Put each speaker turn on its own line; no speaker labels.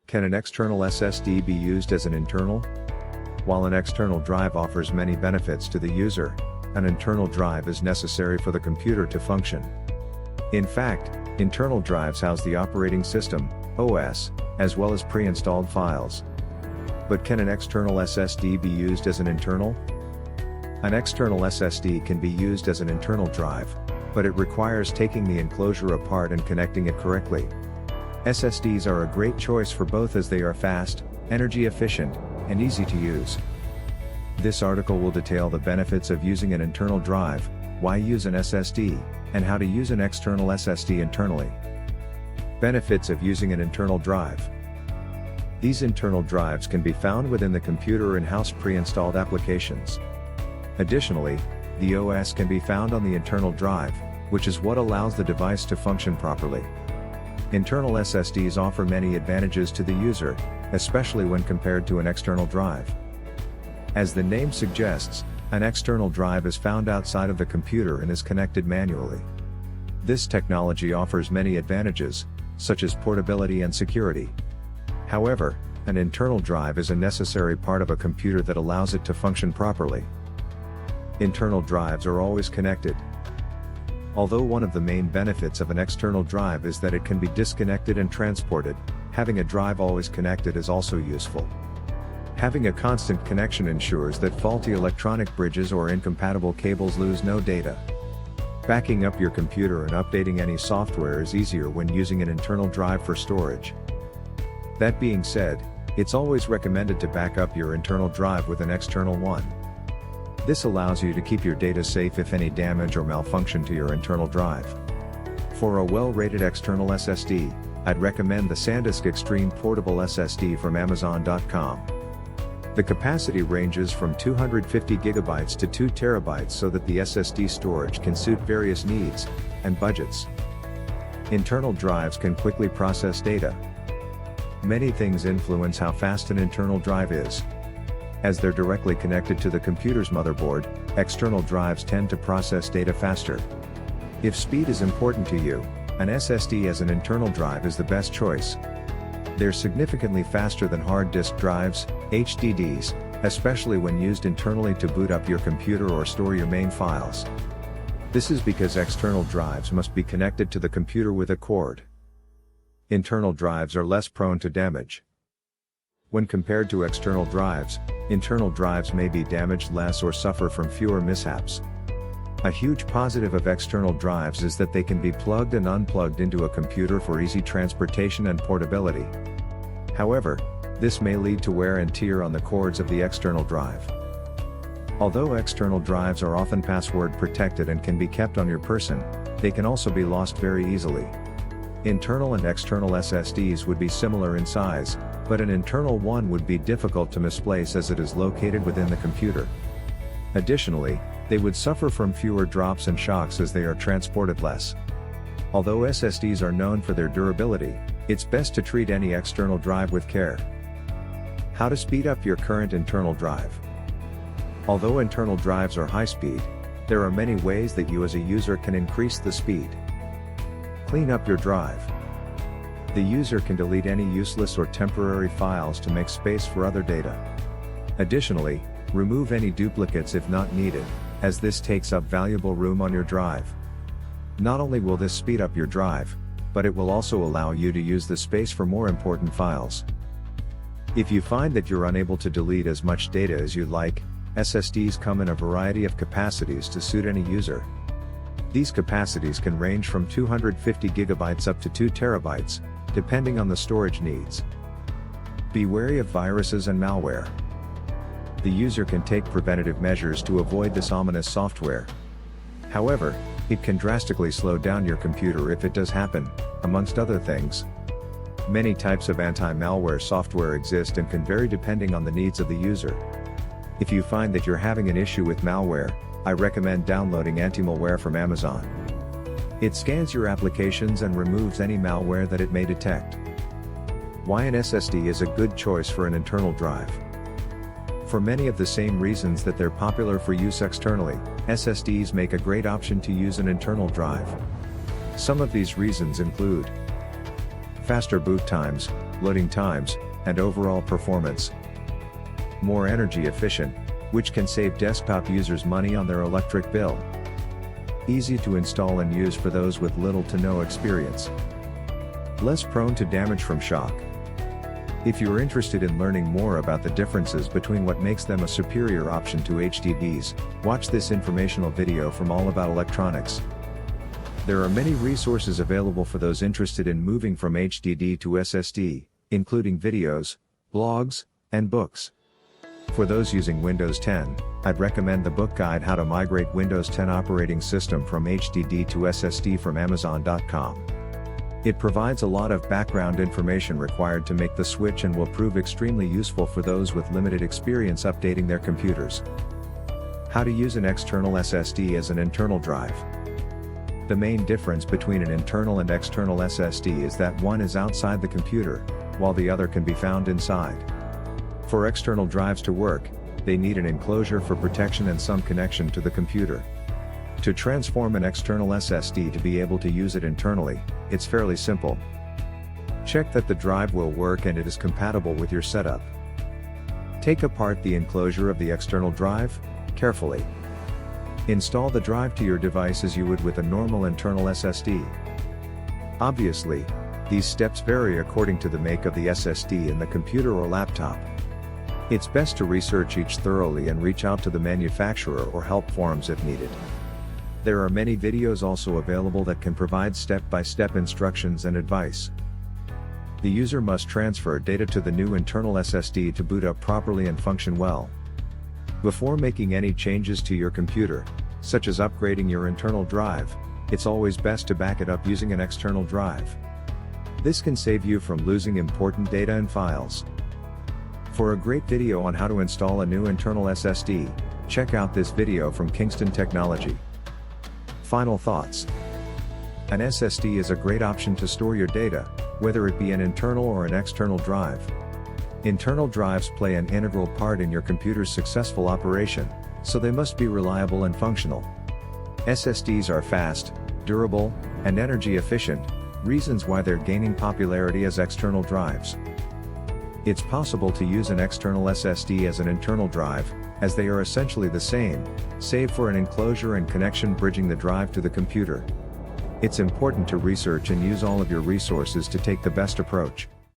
Can an external SSD be used as an internal? While an external drive offers many benefits to the user, an internal drive is necessary for the computer to function. In fact, internal drives house the operating system, OS, as well as pre-installed files. But can an external SSD be used as an internal? An external SSD can be used as an internal drive, but it requires taking the enclosure apart and connecting it correctly. SSDs are a great choice for both as they are fast, energy efficient, and easy to use. This article will detail the benefits of using an internal drive, why use an SSD, and how to use an external SSD internally. Benefits of using an internal drive. These internal drives can be found within the computer in-house pre-installed applications. Additionally, the OS can be found on the internal drive, which is what allows the device to function properly. Internal SSDs offer many advantages to the user, especially when compared to an external drive. As the name suggests, an external drive is found outside of the computer and is connected manually. This technology offers many advantages, such as portability and security. However, an internal drive is a necessary part of a computer that allows it to function properly. Internal drives are always connected. Although one of the main benefits of an external drive is that it can be disconnected and transported, having a drive always connected is also useful. Having a constant connection ensures that faulty electronic bridges or incompatible cables lose no data. Backing up your computer and updating any software is easier when using an internal drive for storage. That being said, it's always recommended to back up your internal drive with an external one. This allows you to keep your data safe if any damage or malfunction to your internal drive. For a well-rated external SSD, I'd recommend the SanDisk Extreme Portable SSD from Amazon.com. The capacity ranges from 250 GB to 2 TB so that the SSD storage can suit various needs and budgets. Internal drives can quickly process data. Many things influence how fast an internal drive is. As they're directly connected to the computer's motherboard, external drives tend to process data faster. If speed is important to you, an SSD as an internal drive is the best choice. They're significantly faster than hard disk drives, HDDs, especially when used internally to boot up your computer or store your main files. This is because external drives must be connected to the computer with a cord. Internal drives are less prone to damage. When compared to external drives, internal drives may be damaged less or suffer from fewer mishaps. A huge positive of external drives is that they can be plugged and unplugged into a computer for easy transportation and portability. However, this may lead to wear and tear on the cords of the external drive. Although external drives are often password protected and can be kept on your person, they can also be lost very easily. Internal and external SSDs would be similar in size, but an internal one would be difficult to misplace as it is located within the computer. Additionally, they would suffer from fewer drops and shocks as they are transported less. Although SSDs are known for their durability, it's best to treat any external drive with care. How to speed up your current internal drive. Although internal drives are high speed, there are many ways that you as a user can increase the speed. Clean up your drive. The user can delete any useless or temporary files to make space for other data. Additionally, remove any duplicates if not needed, as this takes up valuable room on your drive. Not only will this speed up your drive, but it will also allow you to use the space for more important files. If you find that you're unable to delete as much data as you'd like, SSDs come in a variety of capacities to suit any user. These capacities can range from 250 GB up to 2 TB, depending on the storage needs. Be wary of viruses and malware. The user can take preventative measures to avoid this ominous software. However, it can drastically slow down your computer if it does happen, amongst other things. Many types of anti-malware software exist and can vary depending on the needs of the user. If you find that you're having an issue with malware, I recommend downloading anti-malware from Amazon. It scans your applications and removes any malware that it may detect. Why an SSD is a good choice for an internal drive. For many of the same reasons that they're popular for use externally, SSDs make a great option to use an internal drive. Some of these reasons include faster boot times. loading times, and overall performance. More energy efficient, which can save desktop users money on their electric bill. Easy to install and use for those with little to no experience. Less prone to damage from shock. If you are interested in learning more about the differences between what makes them a superior option to HDDs, watch this informational video from All About Electronics. There are many resources available for those interested in moving from HDD to SSD, including videos, blogs, and books. For those using Windows 10, I'd recommend the book guide How to Migrate Windows 10 Operating System from HDD to SSD from Amazon.com. It provides a lot of background information required to make the switch and will prove extremely useful for those with limited experience updating their computers. How to use an external SSD as an internal drive. The main difference between an internal and external SSD is that one is outside the computer, while the other can be found inside. For external drives to work, they need an enclosure for protection and some connection to the computer. To transform an external SSD to be able to use it internally, it's fairly simple. Check that the drive will work and it is compatible with your setup. Take apart the enclosure of the external drive, carefully. Install the drive to your device as you would with a normal internal SSD. Obviously, these steps vary according to the make of the SSD in the computer or laptop. It's best to research each thoroughly and reach out to the manufacturer or help forums if needed. There are many videos also available that can provide step-by-step instructions and advice. The user must transfer data to the new internal SSD to boot up properly and function well. Before making any changes to your computer, such as upgrading your internal drive, it's always best to back it up using an external drive. This can save you from losing important data and files. For a great video on how to install a new internal SSD, check out this video from Kingston Technology. Final thoughts. An SSD is a great option to store your data, whether it be an internal or an external drive. Internal drives play an integral part in your computer's successful operation, so they must be reliable and functional. SSDs are fast, durable, and energy efficient, reasons why they're gaining popularity as external drives. It's possible to use an external SSD as an internal drive, as they are essentially the same, save for an enclosure and connection bridging the drive to the computer. It's important to research and use all of your resources to take the best approach.